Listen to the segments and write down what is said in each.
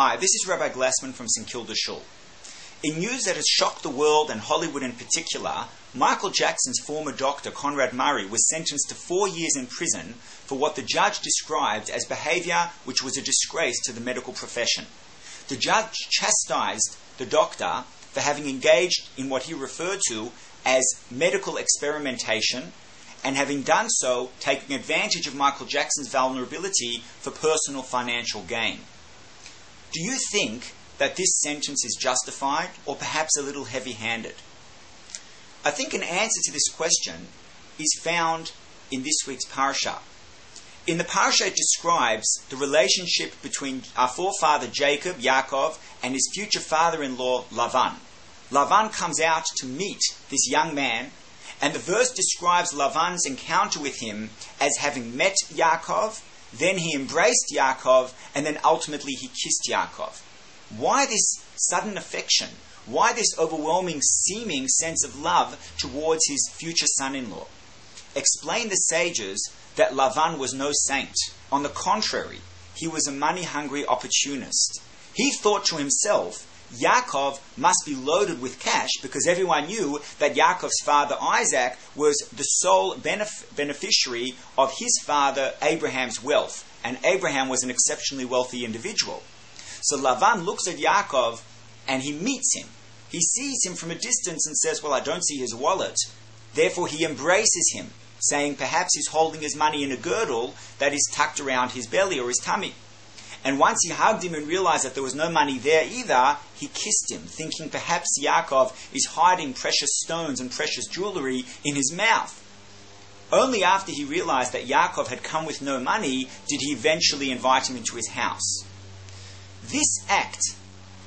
Hi, this is Rabbi Glassman from St. Kilda Shul. In news that has shocked the world and Hollywood in particular, Michael Jackson's former doctor, Conrad Murray, was sentenced to 4 years in prison for what the judge described as behavior which was a disgrace to the medical profession. The judge chastised the doctor for having engaged in what he referred to as medical experimentation, and having done so, taking advantage of Michael Jackson's vulnerability for personal financial gain. Do you think that this sentence is justified, or perhaps a little heavy-handed? I think an answer to this question is found in this week's parasha. In the parasha, it describes the relationship between our forefather Jacob, Yaakov, and his future father-in-law, Lavan. Lavan comes out to meet this young man, and the verse describes Lavan's encounter with him as having met Yaakov, then he embraced Yaakov, and then ultimately he kissed Yaakov. Why this sudden affection? Why this overwhelming seeming sense of love towards his future son-in-law? Explain the sages that Lavan was no saint. On the contrary, he was a money-hungry opportunist. He thought to himself, Yaakov must be loaded with cash, because everyone knew that Yaakov's father Isaac was the sole beneficiary of his father Abraham's wealth, and Abraham was an exceptionally wealthy individual. So Lavan looks at Yaakov and he meets him. He sees him from a distance and says, well, I don't see his wallet. Therefore he embraces him, saying perhaps he's holding his money in a girdle that is tucked around his belly or his tummy. And once he hugged him and realized that there was no money there either, he kissed him, thinking perhaps Yaakov is hiding precious stones and precious jewelry in his mouth. Only after he realized that Yaakov had come with no money did he eventually invite him into his house. This act,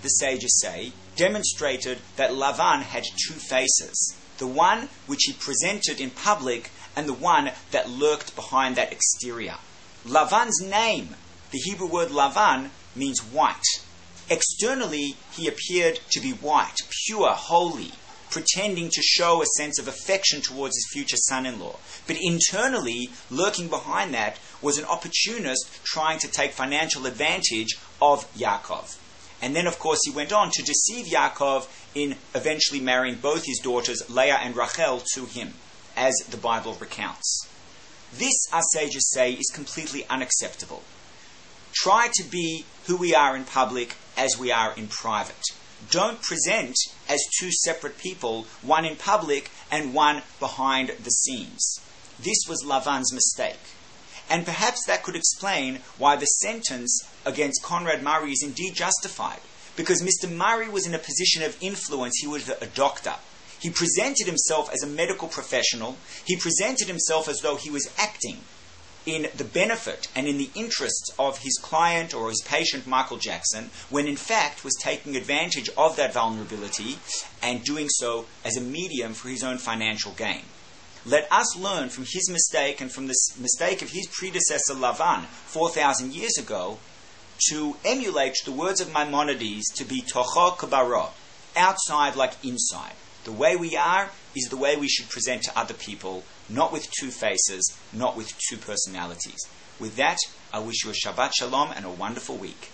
the sages say, demonstrated that Lavan had two faces, the one which he presented in public and the one that lurked behind that exterior. Lavan's name, the Hebrew word Lavan, means white. Externally, he appeared to be white, pure, holy, pretending to show a sense of affection towards his future son-in-law. But internally, lurking behind that, was an opportunist trying to take financial advantage of Yaakov. And then, of course, he went on to deceive Yaakov in eventually marrying both his daughters, Leah and Rachel, to him, as the Bible recounts. This, our sages say, is completely unacceptable. Try to be who we are in public as we are in private. Don't present as two separate people, one in public and one behind the scenes. This was Lavan's mistake. And perhaps that could explain why the sentence against Conrad Murray is indeed justified. Because Mr. Murray was in a position of influence. He was a doctor. He presented himself as a medical professional. He presented himself as though he was acting in the benefit and in the interests of his client or his patient Michael Jackson, when in fact was taking advantage of that vulnerability and doing so as a medium for his own financial gain. Let us learn from his mistake and from the mistake of his predecessor Lavan 4,000 years ago to emulate the words of Maimonides to be tocho kabaro, outside like inside. The way we are is the way we should present to other people, not with two faces, not with two personalities. With that, I wish you a Shabbat Shalom and a wonderful week.